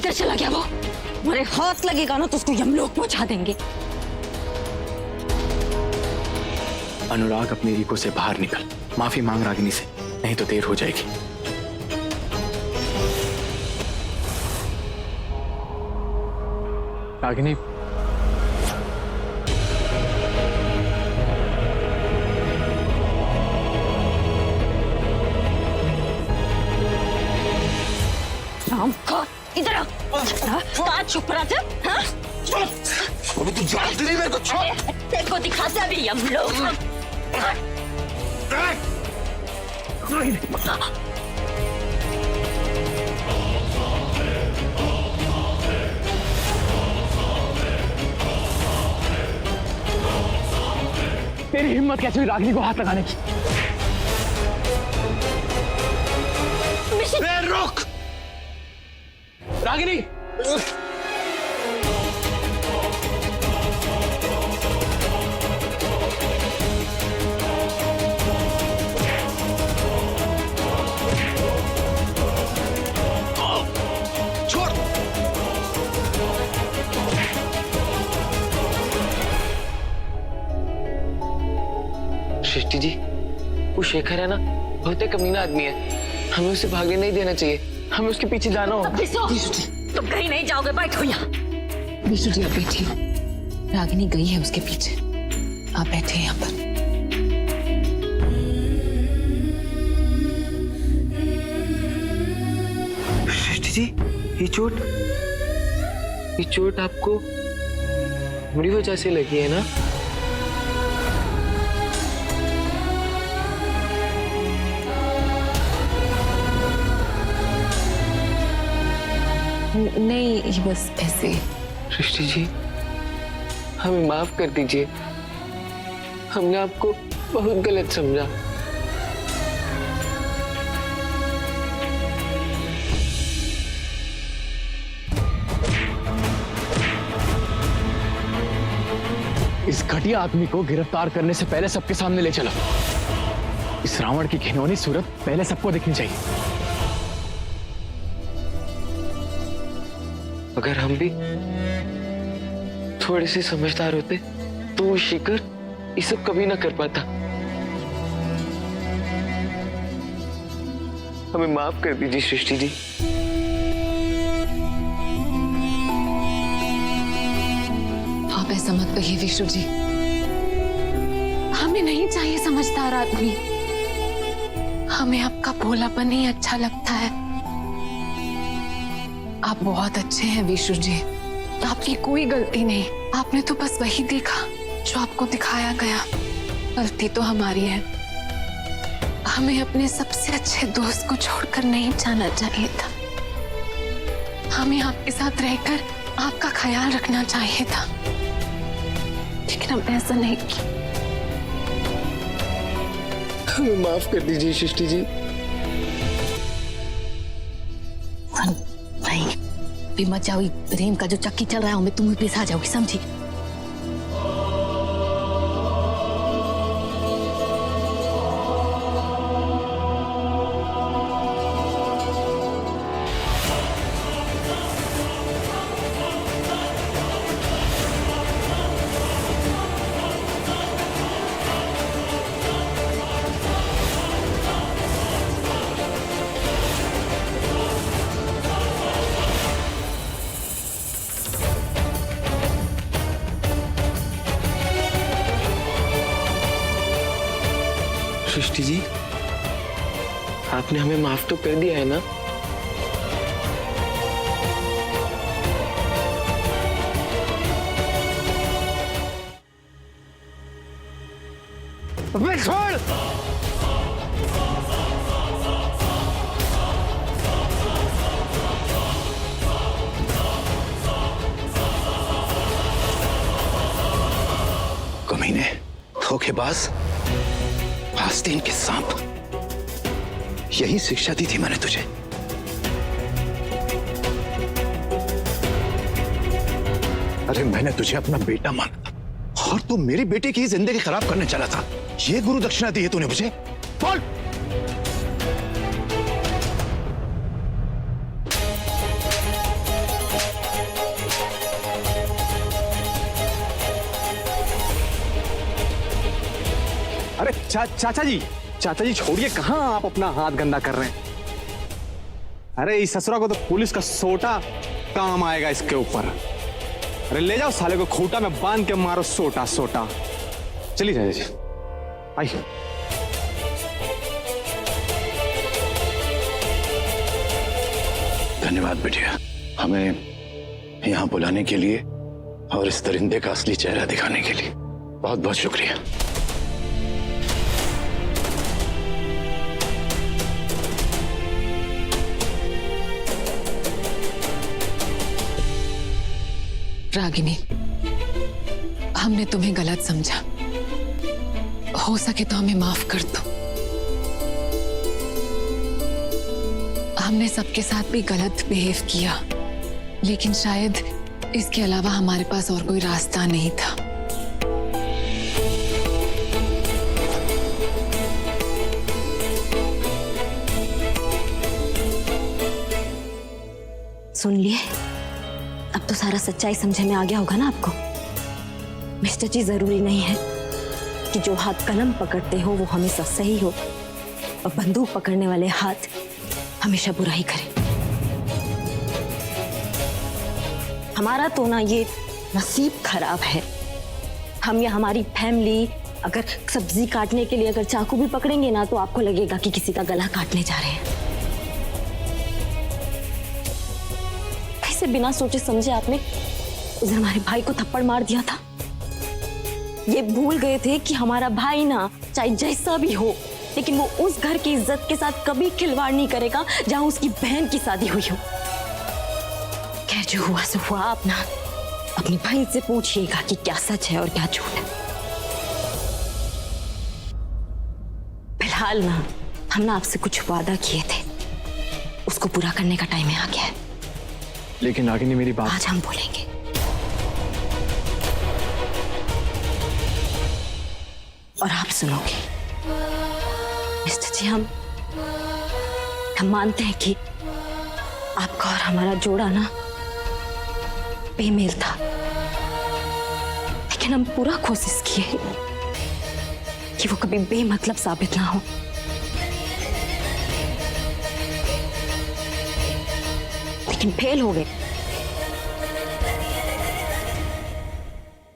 किधर चला गया वो? हमारे हाथ लगेगा ना तो उसको यमलोक पहुंचा देंगे। अनुराग, अपने ईगो से बाहर निकल, माफी मांग रागिनी से, नहीं तो देर हो जाएगी। रागिनी, राम का इधर आ। चुप रहा था? हाँ? अभी तू जानती नहीं मेरे को, छोड़। देखो दिखाते अभी यमलोक। तेरी हिम्मत कैसे हुई रागिनी को हाथ लगाने की? रुक रागिनी, छोड़। सृष्टि जी, वो शेखर है ना, बहुत ही कमीना आदमी है, हमें उसे भागने नहीं देना चाहिए, हमें उसके पीछे जाना होगा। तुम कहीं नहीं जाओगे, बैठो यहाँ। विष्णु जी आप बैठिए, रागिनी गई है उसके पीछे, आप बैठे यहाँ पर। सृष्टि जी, ये चोट आपको मेरी वजह से लगी है ना? नहीं, ये बस ऐसे। सृष्टि जी, हमें माफ कर दीजिए, हमने आपको बहुत गलत समझा। इस घटिया आदमी को गिरफ्तार करने से पहले सबके सामने ले चलो। इस रावण की घिनौनी सूरत पहले सबको दिखनी चाहिए। अगर हम भी थोड़े से समझदार होते तो वो शिखर ये सब कभी ना कर पाता। हमें माफ कर दीजिए सृष्टि जी। आप ऐसा मत कहिए विष्णु जी, हमें नहीं चाहिए समझदार आदमी, हमें आपका भोलापन ही अच्छा लगता है। आप बहुत अच्छे हैं विष्णु जी, आपकी कोई गलती नहीं, आपने तो बस वही देखा जो आपको दिखाया गया। गलती तो हमारी है, हमें अपने सबसे अच्छे दोस्त को छोड़कर नहीं जाना चाहिए था, हमें आपके साथ रहकर आपका ख्याल रखना चाहिए था, लेकिन हमने ऐसा नहीं किया। हमें माफ कर दीजिए सृष्टि जी। नहीं, भी मत जाओ, रेम का जो चक्की चल रहा है मैं तुम्हें पिसा जाओगी, समझी? सृष्टि जी, आपने हमें माफ तो कर दिया है ना? छोड़। कमीने, धोखेबाज, आस्तीन के सांप, यही शिक्षा दी थी मैंने तुझे। अरे मैंने तुझे अपना बेटा माना था और तू मेरी बेटी की जिंदगी खराब करने चला था। ये गुरु दक्षिणा दी है तूने मुझे? बोल। अरे चाचा जी छोड़िए, कहाँ आप अपना हाथ गंदा कर रहे हैं? अरे इस ससुरा को तो पुलिस का सोटा काम आएगा इसके ऊपर। अरे ले जाओ साले को, खूंटा में बांध के मारो सोटा सोटा। चलिए चाचा जी आइए। धन्यवाद बिटिया, हमें यहाँ बुलाने के लिए और इस दरिंदे का असली चेहरा दिखाने के लिए बहुत बहुत शुक्रिया। रागिनी, हमने तुम्हें गलत समझा, हो सके तो हमें माफ कर दो। हमने सबके साथ भी गलत बिहेव किया, लेकिन शायद इसके अलावा हमारे पास और कोई रास्ता नहीं था। सुन लिए, अब तो सारा सच्चाई समझे में आ गया होगा ना आपको। मिस्टर जी, जरूरी नहीं है कि जो हाथ कलम पकड़ते हो वो हमेशा सही हो और बंदूक पकड़ने वाले हाथ हमेशा बुराई करें। हमारा तो ना ये नसीब खराब है, हम या हमारी फैमिली अगर सब्जी काटने के लिए अगर चाकू भी पकड़ेंगे ना तो आपको लगेगा कि किसी का गला काटने जा रहे हैं। कैसे बिना सोचे समझे आपने उस दिन हमारे भाई को थप्पड़ मार दिया था। ये भूल गए थे कि हमारा भाई ना चाहे जैसा भी हो, लेकिन वो उस घर की इज्जत के साथ कभी खिलवाड़ नहीं करेगा जहां उसकी बहन की शादी हुई हो। क्या जो हुआ सो हुआ, आप ना अपनी बहन से पूछिएगा कि क्या सच है और क्या झूठ है। फिलहाल ना हम ना आपसे कुछ वादा किए थे, उसको पूरा करने का टाइम आ गया है। लेकिन रागिनी मेरी बात, आज हम बोलेंगे। और आप सुनोगे। मिस्टर जी, हम मानते हैं कि आपका और हमारा जोड़ा ना बेमेल था, लेकिन हम पूरा कोशिश किए कि वो कभी बेमतलब साबित ना हो। लेकिन फेल हो गए।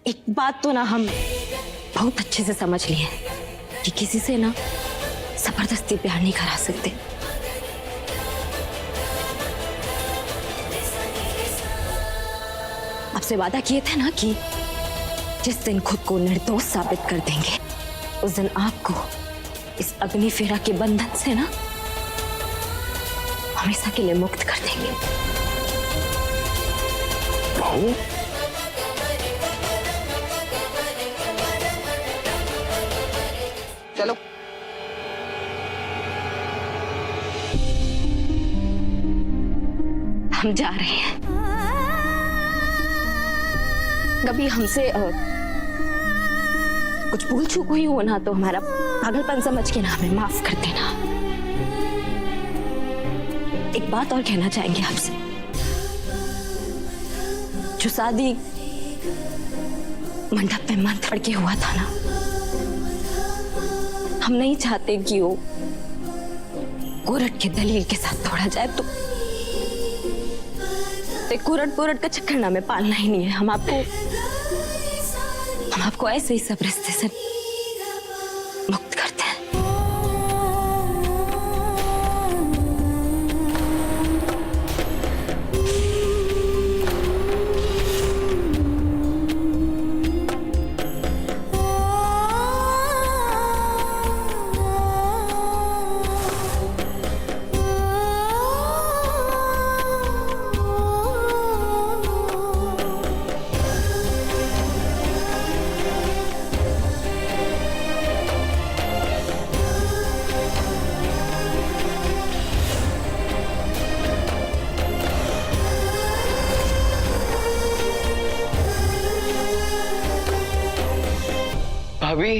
एक बात तो ना हम बहुत अच्छे से समझ लिए कि किसी से ना जबरदस्ती प्यार नहीं करा सकते। आपसे वादा किए थे ना कि जिस दिन खुद को निर्दोष साबित कर देंगे उस दिन आपको इस अग्नि फेरा के बंधन से ना हमेशा के लिए मुक्त कर देंगे। बहू, चलो हम जा रहे हैं। कभी हमसे कुछ भूल चूक हुई हो ना तो हमारा पागलपन समझ के ना हमें माफ कर देना। एक बात और कहना चाहेंगे आपसे, जो शादी मंडप में मंत्र पढ़ के हुआ था ना, हम नहीं चाहते कि वो कोर्ट के दलील के साथ तोड़ा जाए। तो कोर्ट का चक्कर ना में पालना ही नहीं है। हम आपको ऐसे ही सब रिश्ते से मुक्त करते हैं। भाभी,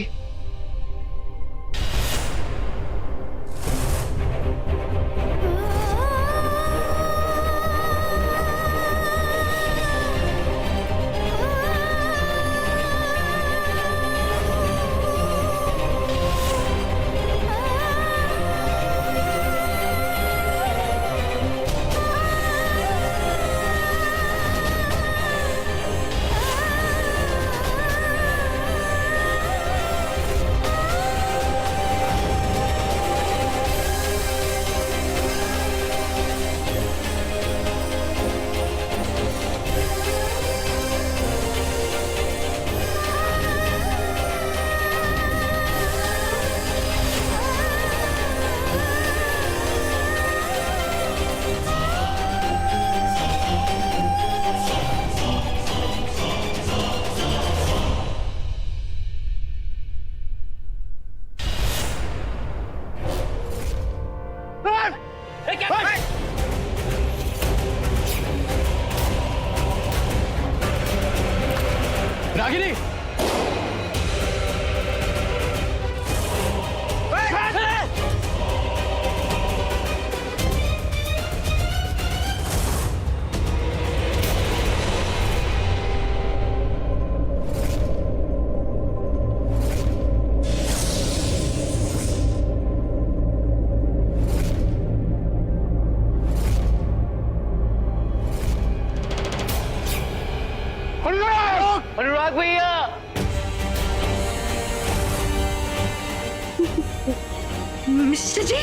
मिस्टर जी,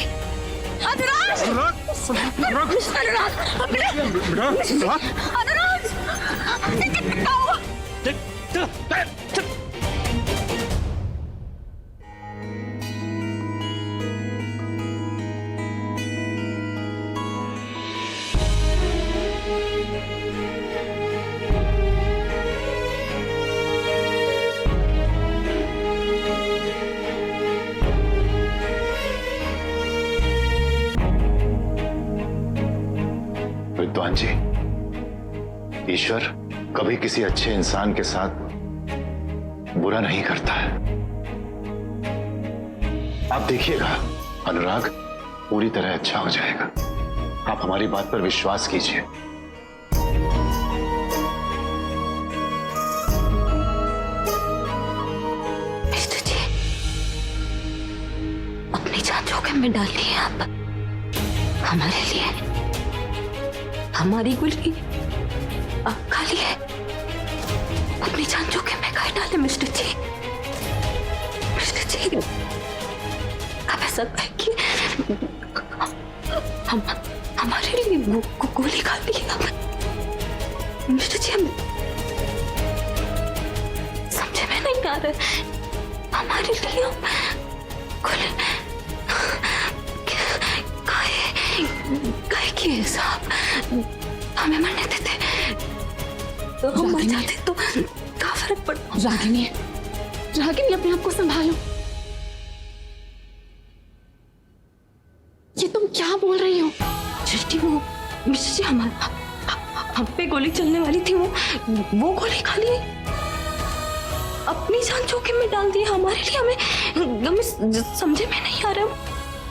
अनुराग, अनुराग, अनुराग, विद्वान जी, ईश्वर कभी किसी अच्छे इंसान के साथ बुरा नहीं करता है। आप देखिएगा, अनुराग पूरी तरह अच्छा हो जाएगा। आप हमारी बात पर विश्वास कीजिए। मिस्टर जी, अपनी जान जोखिम में डाल ली है आप हमारे लिए। हमारी गुली आप खा ली है, अपनी जान जोखिम में काहे डाले मिस्टर जी? मिस्टर जी, आप ऐसा कहें कि हम हमारे लिए वो गोली खा ली है आप? मिस्टर जी, हम समझे में नहीं आ रहा, हमारे लिए हम गोली काहे किए साहब? हमें मरने देते तो हम मर जाते तो क्या फर्क पड़ता? रागिनी, रागिनी अपने आप को संभालो। ये तुम क्या बोल रही हो? सृष्टि, वो मिस्टर जी हम पे गोली चलने वाली थी, वो गोली खा ली, अपनी जान जोखिम में डाल दी हमारे लिए। हमें समझे में नहीं आ रहा।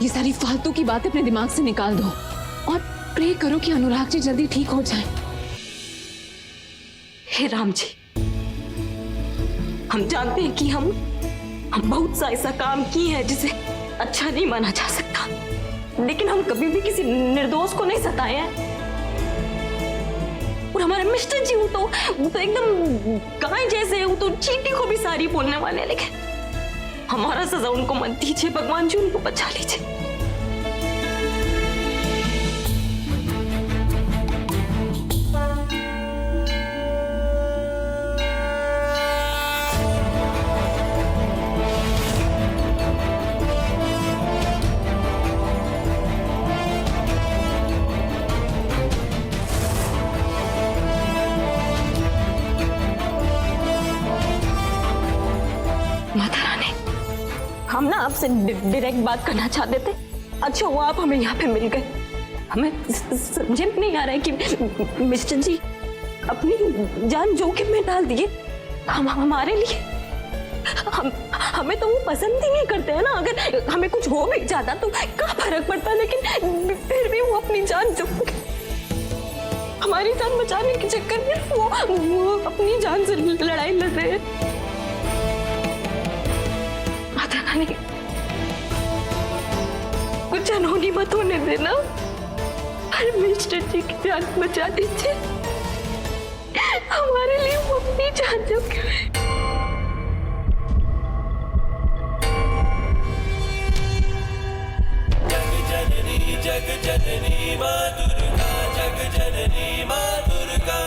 ये सारी फालतू की बातें अपने दिमाग से निकाल दो और प्रे करो कि अनुराग जी जल्दी ठीक हो जाएं। हे राम जी, हम जानते हैं कि हम बहुत सा ऐसा काम किए हैं जिसे अच्छा नहीं माना जा सकता, लेकिन हम कभी भी किसी निर्दोष को नहीं सताए हैं। और हमारे मिस्टर जी, वो तो एकदम गाय जैसे, वो तो चींटी को भी सारी बोलने वाले हैं, लेकिन हमारा सजा उनको मत दीजिए भगवान जी, उनको बचा लीजिए। माता रानी, हम ना आपसे डायरेक्ट बात करना चाहते थे। अच्छा हुआ आप हमें यहाँ पे मिल गए। हमें समझे में नहीं आ रहा है कि मिस्टर जी अपनी जान जोखिम में डाल दिए हमारे लिए। हमें तो वो पसंद ही नहीं करते हैं ना। अगर हमें कुछ हो भी जाता तो क्या फर्क पड़ता, लेकिन फिर भी वो अपनी जान हमारी जान बचाने के चक्कर में वो अपनी जान से लड़ाई लड़ रहे हैं। माता रानी, कुछ अनहोनी मत होने देना। अरे मिस्टर जी की जान बचा दीजिए, हमारे लिए वो अपनी जान जोखिम में। जग जननी माँ दुर्गा, जग जननी माँ दुर्गा।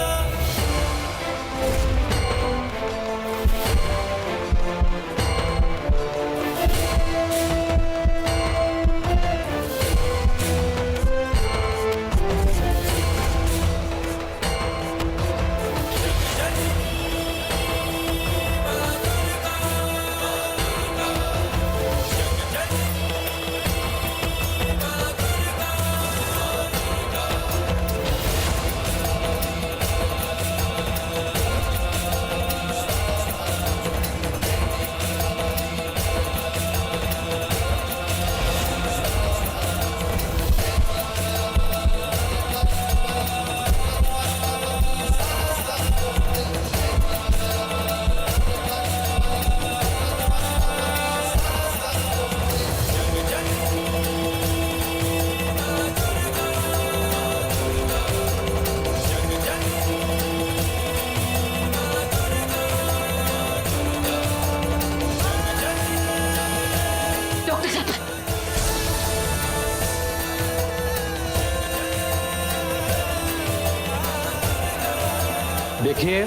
देखिए,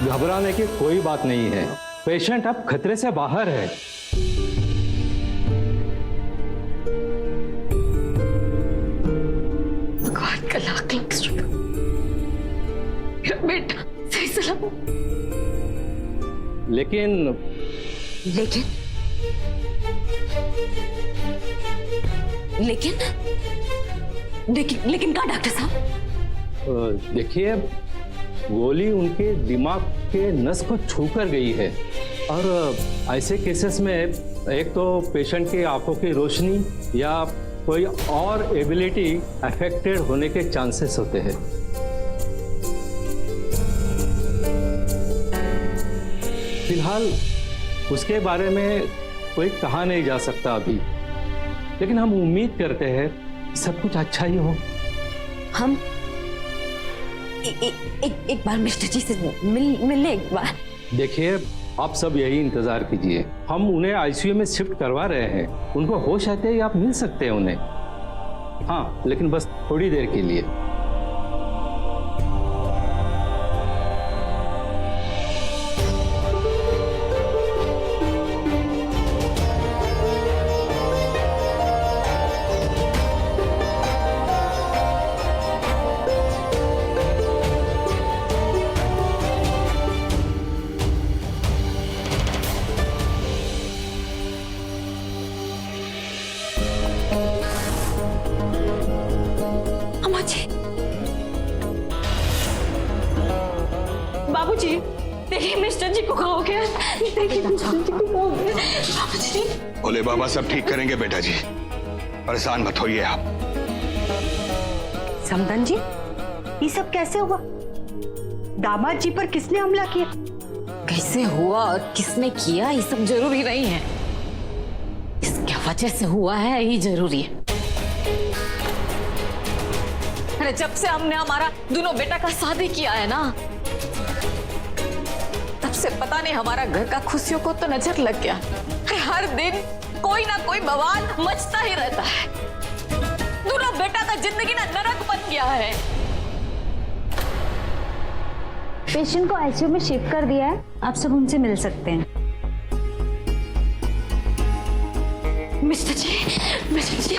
घबराने की कोई बात नहीं है। पेशेंट अब खतरे से बाहर है। भगवान का लाख लाख शुक्र, मेरा बेटा सही सलामत। लेकिन लेकिन लेकिन लेकिन लेकिन क्या डॉक्टर साहब? देखिए, गोली उनके दिमाग के नस को छू कर गई है और ऐसे केसेस में एक तो पेशेंट की आंखों की रोशनी या कोई और एबिलिटी अफेक्टेड होने के चांसेस होते हैं। फिलहाल उसके बारे में कोई कहा नहीं जा सकता अभी, लेकिन हम उम्मीद करते हैं सब कुछ अच्छा ही हो। हम एक बार मिस्टर जी से मिलने एक बार। देखिए, आप सब यही इंतजार कीजिए, हम उन्हें आईसीयू में शिफ्ट करवा रहे हैं। उनको होश आते ही आप मिल सकते हैं उन्हें। हाँ, लेकिन बस थोड़ी देर के लिए। अम्मा जी, बाबूजी, देखिए मिस्टर जी को क्या हो गया? देखिए मिस्टर जी को क्या हो गया? बाबूजी, भोले बाबा सब ठीक करेंगे बेटा जी, परेशान मत होइए आप। समधन जी, ये सब कैसे हुआ? दामाद जी पर किसने हमला किया? कैसे हुआ और किसने किया ये सब जरूरी नहीं है, इसके वजह से हुआ है यही जरूरी है। अरे जब से हमने हमारा दोनों बेटा का शादी किया है ना, तब से पता नहीं हमारा घर का खुशियों को तो नजर लग गया। अरे हर दिन कोई ना कोई बवाल मचता ही रहता है। दोनों बेटा का जिंदगी ना नरक बन गया है। पेशेंट को आईसीयू में शिफ्ट कर दिया है, आप सब उनसे मिल सकते हैं। मिस्टर जी,